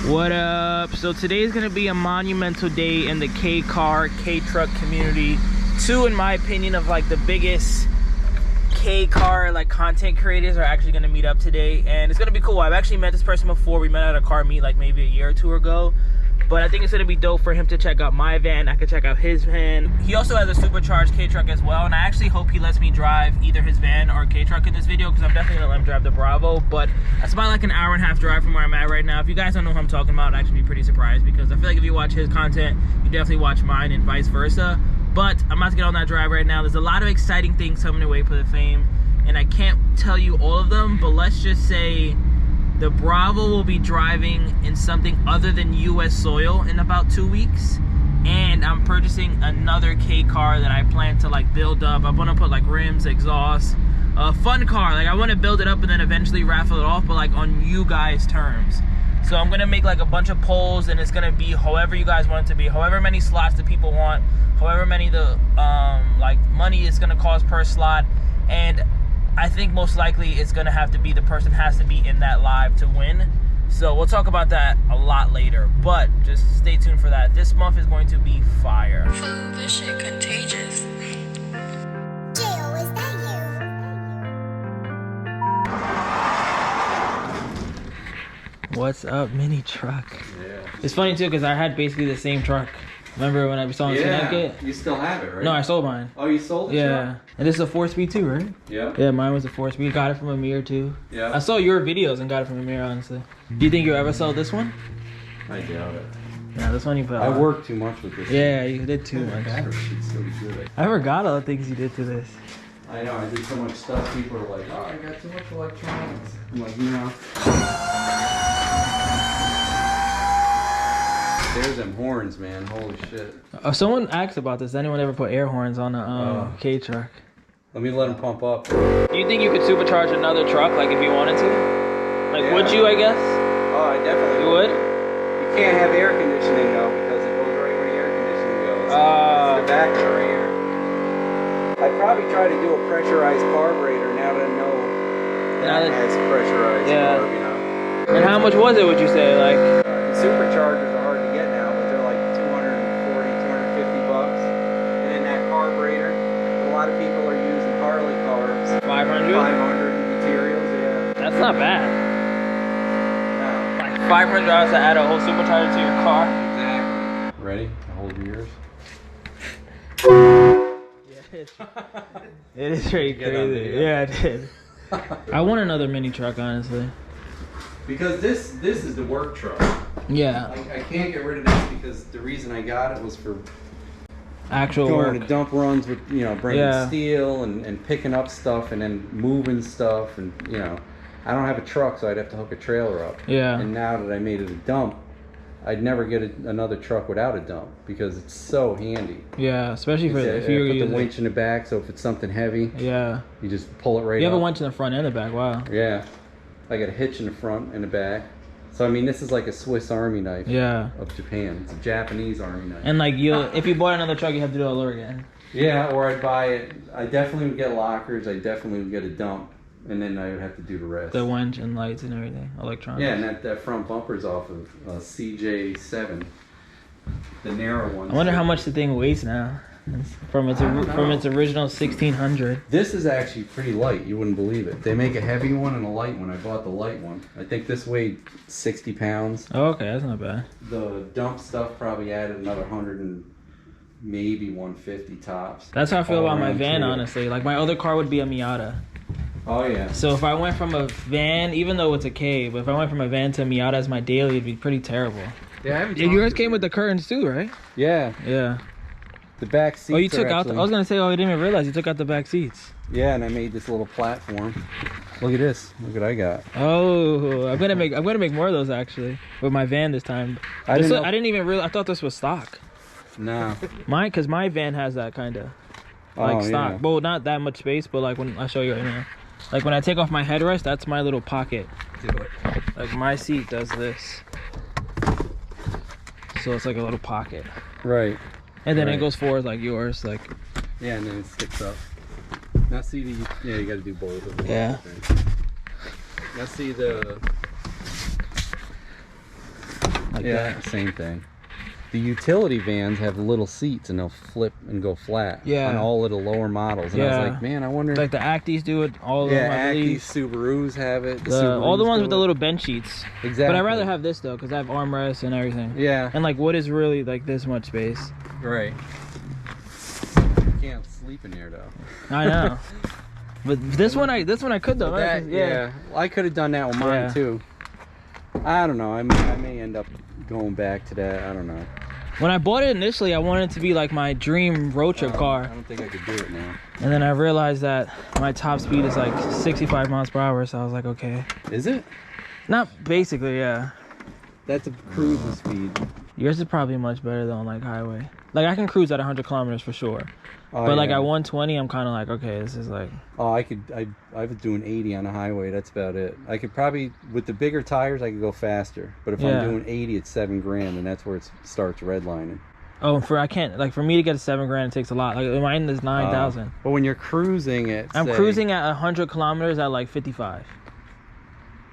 What up? So today's gonna be a monumental day in the K-car, K-truck community. Two, in my opinion, of like the biggest K-car like content creators are actually gonna meet up today, and it's gonna be cool. I've actually met this person before. We met at a car meet like maybe a year or two ago, but I think it's gonna be dope for him to check out my van. I can check out his van. He also has a supercharged K-truck as well, and I actually hope he lets me drive either his van or K-truck in this video, because I'm definitely gonna let him drive the Bravo. But that's about like an hour and a half drive from where I'm at right now. If you guys don't know who I'm talking about, I'd actually be pretty surprised, because I feel like if you watch his content, you definitely watch mine and vice versa. But I'm about to get on that drive right now. There's a lot of exciting things coming away for the fame, and I can't tell you all of them, but let's just say the Bravo will be driving in something other than US soil in about 2 weeks. And I'm purchasing another K car that I plan to like build up. I want to put like rims, exhaust, a fun car. Like I want to build it up and then eventually raffle it off, but like on you guys' terms. So I'm gonna make like a bunch of polls, and it's gonna be however you guys want it to be, however many slots the people want, however many the like money it's gonna cost per slot. And I think most likely it's gonna have to be the person has to be in that live to win. So we'll talk about that a lot later, but just stay tuned for that. This month is going to be fire. Food, this shit contagious. Jayo, is that you? What's up, mini truck? Yeah. It's funny too, because I had basically the same truck. Remember when I saw in Connecticut? You still have it, right? No, I sold mine. Oh, you sold it? Yeah. And this is a 4-speed too, right? Yeah. Yeah, mine was a 4-speed. Got it from Amir too. Yeah. I saw your videos and got it from Amir, honestly. Do you think you'll ever sell this one? I doubt it. Yeah, this one you put I on. work too much with this. Yeah, you did too much. Battery should still be good. I forgot all the things you did to this. I know, I did so much stuff. People are like, oh, I got too much electronics. I'm like, you know. There's them horns, man. Holy shit. Someone asked about this. Does anyone ever put air horns on a K-truck? Let me let them pump up. Do you think you could supercharge another truck, like if you wanted to? Like, Yeah. would you, I guess? Oh, I definitely You would? You can't have air conditioning though, because it goes right where the air conditioning goes. It's the back of the rear. I'd probably try to do a pressurized carburetor now that I know Now that that- has pressurized Yeah. carb, you know. And how much was it, would you say? Like, The superchargers are hard to get now, but they're like $240, $250. And then that carburetor, a lot of people are using Harley carbs. 500? 500 materials, yeah. That's not bad. No. Like $500 to add a whole supercharger to your car. Exactly. Ready? To hold yours? It is pretty Get on crazy. video. Yeah, I did. I want another mini truck, honestly. Because this is the work truck. Yeah, I can't get rid of this because the reason I got it was for actual going work. to dump runs with, you know, bringing Yeah. steel and picking up stuff and then moving stuff, and, you know, I don't have a truck, so I'd have to hook a trailer up. Yeah. And now that I made it a dump, I'd never get another truck without a dump because it's so handy. Yeah, especially for if you you're put the using. winch in the back, so if it's something heavy, Yeah. you just pull it right You have a up. winch in the front and the back. Wow. Yeah. I got a hitch in the front and the back. So I mean, this is like a Swiss Army knife Yeah. of Japan. It's a Japanese Army knife. And like if you bought another truck, you have to do it all over again. Yeah, or I'd buy it. I definitely would get lockers. I definitely would get a dump, and then I would have to do the rest. The winch and lights and everything, electronics. Yeah, and that front bumper's off of CJ7, the narrow one. I wonder how much the thing weighs now. From its original 1600. This is actually pretty light. You wouldn't believe it. They make a heavy one and a light one. I bought the light one. I think this weighed 60 pounds. Oh, okay, that's not bad. The dump stuff probably added another 100 and maybe 150 tops. That's how I feel All about my around van, too. honestly. Like my other car would be a Miata. Oh yeah. So if I went from a van, even though it's a K, but if I went from a van to a Miata as my daily, it'd be pretty terrible. Yeah, I haven't Yeah, yours came with the curtains too, right? Yeah, Yeah. the back seats. Oh, you took are out. actually, I was gonna say, oh, I didn't even realize you took out the back seats. Yeah, and I made this little platform. Look at this. Look what I got. Oh, I'm gonna make more of those actually with my van this time. I didn't know- I didn't even realize. I thought this was stock. No. Cause my van has that kind of like stock. Yeah. Well, not that much space, but like when I show you right now, like when I take off my headrest, that's my little pocket. Like my seat does this, so it's like a little pocket. Right. And then it Right. goes forward like yours, like Yeah, and then it sticks up. Now see the, yeah, you got to do both of them. Yeah. Now see the like Yeah, that. same thing. The utility vans have little seats and they'll flip and go flat. Yeah. On all of the lower models. And I was like, man, I wonder. Like the Actis do it. All of yeah, them, I believe. Actis, Subarus have it. All the Subarus ones do with the it. little bench seats. Exactly. But I'd rather have this though, because I have armrests and everything. Yeah. And like, what is really like this much space? Right. You can't sleep in here though. I know. But this one I could though. That, right? yeah. I could have done that with mine Yeah. too. I don't know. I may end up going back to that. I don't know. When I bought it initially, I wanted it to be like my dream road trip car. I don't think I could do it now. And then I realized that my top speed is like 65 miles per hour. So I was like, okay. Is it? Not basically, yeah. That's a cruising speed. Yours is probably much better than on like highway. Like I can cruise at 100 kilometers for sure. Oh, But like yeah. at 120, I'm kind of like, okay, this is like. Oh, I was doing 80 on the highway. That's about it. I could probably, with the bigger tires, I could go faster. But if Yeah. I'm doing 80 at $7,000, and that's where it starts redlining. Oh, I can't, like for me to get a $7,000, it takes a lot. Like mine is 9,000. But when you're cruising at, I'm say- cruising at 100 kilometers at like 55.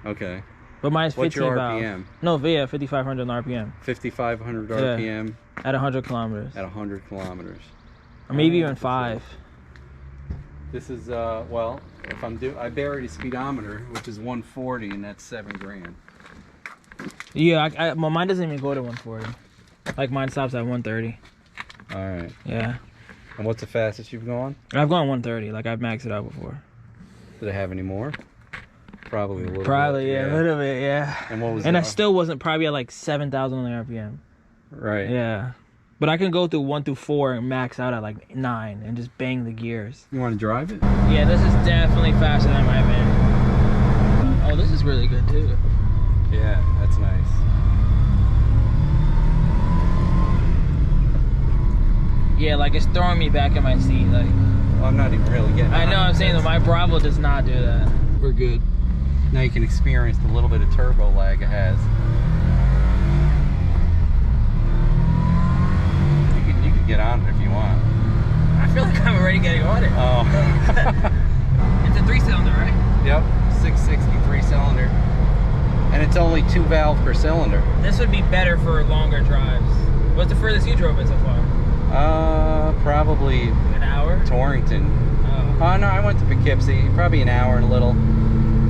Okay. But mine's 15 What's your valve. RPM? No, via 5,500 RPM 5,500 Yeah. RPM at 100 kilometers. at 100 kilometers. Or maybe even 5. This is, well, if I buried a speedometer, which is 140, and that's $7,000. Yeah, well, mine doesn't even go to 140. Like mine stops at 130. All right. Yeah. And what's the fastest you've gone? I've gone 130. Like I've maxed it out before. Did it have any more? Probably a little Probably, bit. yeah, a little bit, yeah. And what was And I that? still wasn't probably at like 7,000 on the RPM. Right. Yeah. But I can go through 1 through 4 and max out at like 9 and just bang the gears. You want to drive it? Yeah, this is definitely faster than my van. Oh, this is really good too. Yeah, that's nice. Yeah, like it's throwing me back in my seat. Like Well, I'm not even really getting I know, on I'm it. saying that my Bravo does not do that. We're good. Now you can experience the little bit of turbo lag it has. You could get on it if you want. I feel like I'm already getting on it. Oh. It's a 3-cylinder, right? Yep, 663 cylinder. And it's only 2 valve per cylinder. This would be better for longer drives. What's the furthest you drove it so far? Probably An hour? Torrington. Oh. Oh no, I went to Poughkeepsie, probably an hour and a little.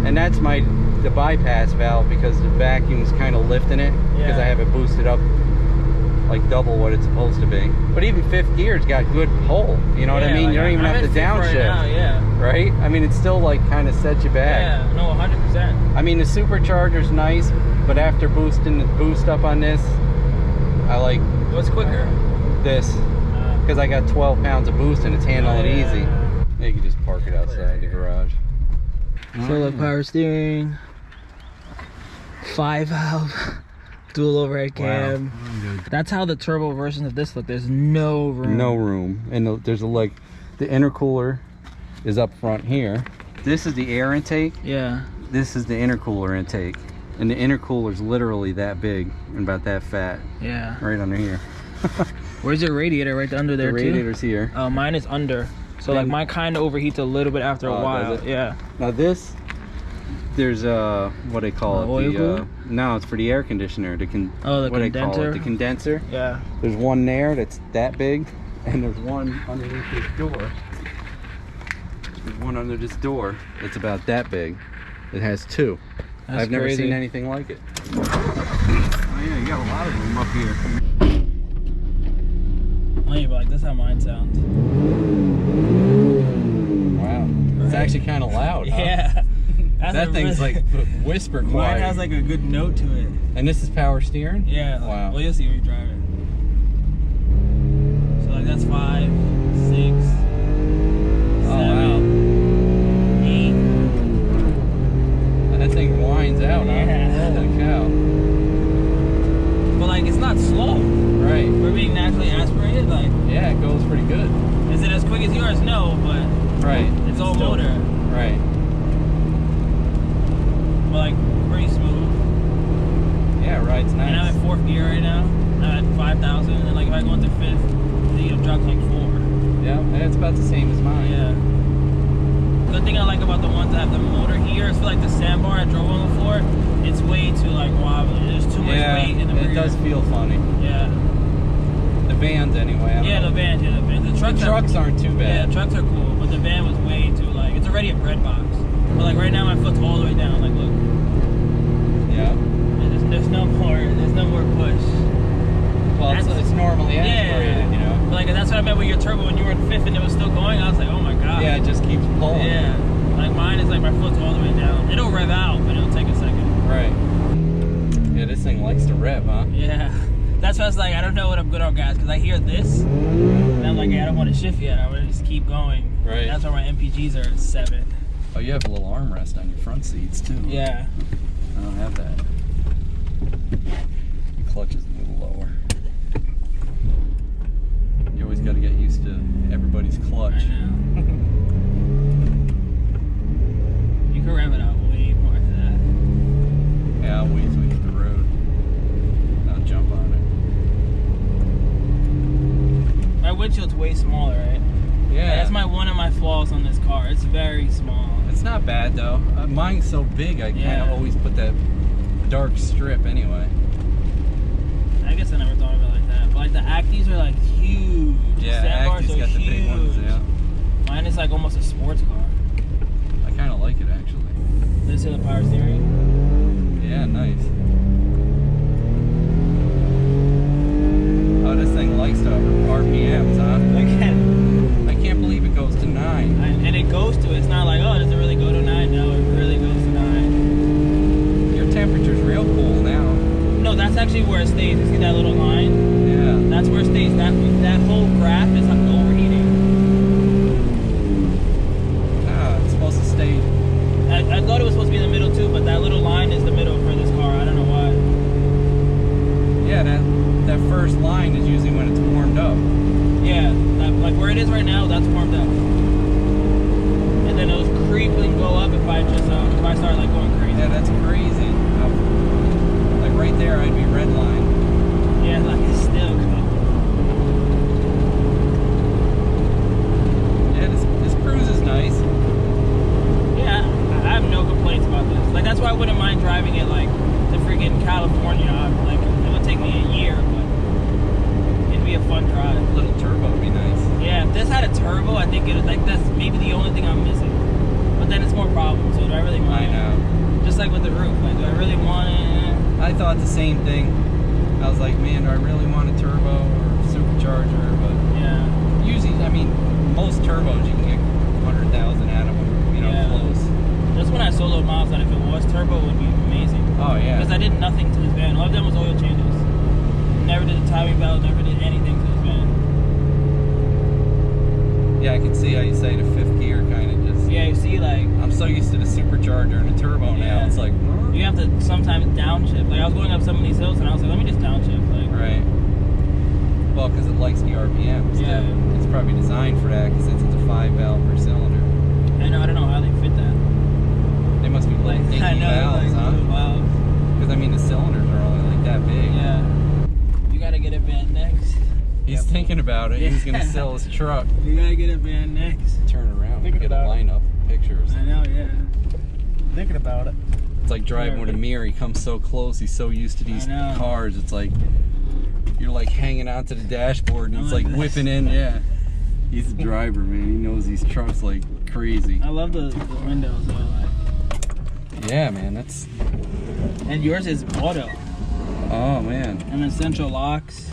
And that's the bypass valve because the vacuum's kind of lifting it because Yeah. I have it boosted up like double what it's supposed to be. But even 5th gear's got good pull, you know what I Yeah, mean? like, You don't even I'm have to at 5th right now, downshift, yeah. right? I mean, it still like kind of sets you back. Yeah, no, 100%. I mean, the supercharger's nice, but after boosting the boost up on this, I like What's quicker? this because I got 12 pounds of boost and it's handling it easy. Yeah. Yeah, you can just park it outside the garage. Solar power steering, 5 valve, dual overhead cam. Wow. That's how the turbo versions of this look. There's no room. No room, and there's like the intercooler is up front here. This is the air intake. Yeah. This is the intercooler intake, and the intercooler's literally that big and about that fat, Yeah. right under here. Where's your radiator? Right under there The too. radiator's here. Oh, mine is under. So like Then- mine kind of overheats a little bit after a Oh, while. does it? Yeah. Now this, there's what they call it. Oil cooler? No, it's for the air conditioner. Oh, the what they call condenser? it, the condenser. Yeah. There's one there that's that big, and there's one underneath this door. There's one under this door that's about that big. It has 2. That's I've never crazy. seen anything like it. Oh yeah, you got a lot of room up here. Oh, yeah, but like this is how mine sounds. Wow, it's Right. actually kind of loud. Huh? Yeah. That's That a thing's really- like whisper quiet. Mine has like a good note to it. And this is power steering? Yeah. Wow. Well, you'll see when you drive it. So like that's 5, 6, 7, 8. That thing winds out, huh? Yeah. Holy cow. But like it's not slow. Right. We're being naturally aspirated. Like, Yeah, it goes pretty good. is it as quick as yours? No, but Right. it's all still- motor. Right. But like pretty smooth. Yeah, right. It's nice. And I'm at 4th gear right now. I'm at 5,000. And like if I go into 5th, then it'll drop to like 4. Yeah, it's about the same as mine. Yeah. Good thing I like about the ones that have the motor here is for like the sandbar I drove on before. It's way too like wobbly. There's too much weight in the rear. It does feel funny. Yeah. The vans anyway. Yeah, the vans. The trucks aren't too bad. Yeah, trucks are cool, but the van was way too like it's already a bread box. But like right now my foot's all the way down. Like look. Yeah. There's no more push. Well, it's normally aspirated, you know. But like that's what I meant with your turbo when you were in fifth and it was still going. I was like, oh my god. Yeah, it just keeps pulling. Yeah. Like mine is like my foot's all the way down. It'll rev out, but it'll take a second. Right. Yeah, this thing likes to rev, huh? Yeah. That's why I was like, I don't know what I'm good on gas because I hear this and I'm like, yeah, I don't want to shift yet. I want to just keep going. Right. That's why my MPGs are at 7. Oh, you have a little armrest on your front seats too. Yeah. I don't have that. The clutch is a little lower. You always got to get used to everybody's clutch. I know. You can rev it out way more than Yeah, I'll wait till we hit the road. I'll jump on that. My windshield's way smaller, right? it. Yeah. That's one of my flaws on this car. It's very small. It's not bad though. Mine's so big, I kind of always put that dark strip anyway. I guess I never thought of it like that. But like the Actis are like huge. Yeah, Sandbars Acti's are got the big ones, yeah. Mine is like almost a sports car. I kind of like it actually. This is the power steering. Yeah, nice. Oh, this thing likes to RPMs, huh? Again. I can't believe it goes to 9. And it goes to, it's not like, oh, does it really go to 9? No, it really goes to 9. Your temperature's real cool now. No, that's actually where it stays. You see that little line? Yeah. That's where it stays. That whole graph is like overheating. Ah, it's supposed to stay. I thought it was supposed to be in the middle too, but that little line is the middle for this car. I don't know why. Yeah, that first line is usually when it's warmed up. Yeah, like where it is right now, that's warmed up. And then it'll creep and go up if I start like going crazy. Yeah, that's crazy. Like right there, I'd be red line. Yeah, like it's still cool. Yeah, this cruise is nice. Yeah, I have no complaints about this. Like that's why I wouldn't mind driving it like to freaking California. Like it would take me a year, but it'd be a fun drive. A little turbo would be nice. Yeah, if this had a turbo, I think it was like that's maybe the only thing I'm missing. But then it's more problems. So do I really want it? I know. Just like with the roof, like do I really want it? I thought the same thing. I was like, man, do I really want a turbo or supercharger? But yeah, usually, I mean, most turbos you can get 100,000 out of them, you know, Yeah. close. just when I soloed miles that if it was turbo, it would be amazing. Oh yeah. Because I did nothing to this van. All I've done was oil changes. Never did the timing belt. Never did anything to this van. Yeah, I can see how you say the 5th gear kind of just. Yeah, you see, like I'm so used to the supercharger and the turbo now. Yeah. It's like. you have to sometimes downshift. Like I was going up some of these hills and I was like, let me just downshift. Like Right. Well, because it likes the RPMs. Yeah. Too. It's probably designed for that because it's a 5 valve per cylinder. I know. I don't know how they fit that. They must be like 80 I know, valves, like, huh? valves. Because I mean the cylinders are only like that big. Yeah. You gotta get a van next. He's thinking about it. Yeah. He's gonna sell his truck. You gotta get a van next. Turn around. Thinking Get a about it. lineup picture or I something. know, yeah. Thinking about it. It's like driving with a mirror. He comes so close. He's so used to these I know. cars. It's like you're like hanging out to the dashboard, and I'm he's like like this. whipping in. Yeah, he's the driver, man. He knows these trucks like crazy. I love the windows though. Like. Yeah, man. That's. And yours is auto. Oh man. And then central locks.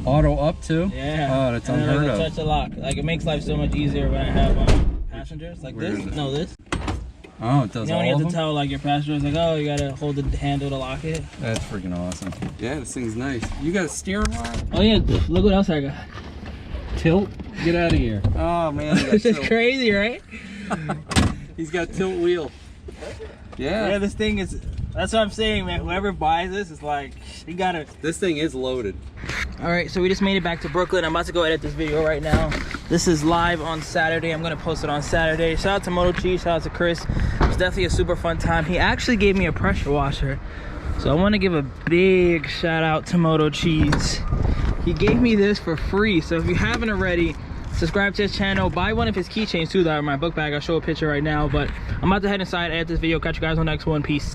Auto up too. Yeah. Oh, that's and then unheard there's a of. touch of lock. Like it makes life so much easier when I have passengers. Like Where this. is it? No, this. Oh, it does You know all when you of have to them? tell like your passengers like, oh, you gotta hold the handle to lock it. That's freaking awesome. Yeah, this thing's nice. You got a steering wheel? Oh yeah, look what else I got. Tilt? Get out of here. Oh man. This is crazy, right? He's got tilt wheel. Yeah. Yeah, this thing is. That's what I'm saying, man. Whoever buys this is like, you gotta. This thing is loaded. All right, so we just made it back to Brooklyn. I'm about to go edit this video right now. This is live on Saturday. I'm gonna post it on Saturday. Shout out to Moto Cheese, shout out to Chris. It was definitely a super fun time. He actually gave me a pressure washer. So I wanna give a big shout out to Moto Cheese. He gave me this for free. So if you haven't already, Subscribe to his channel. Buy one of his keychains too that are in my book bag. I'll show a picture right now. But I'm about to head inside, edit this video. Catch you guys on the next one. Peace.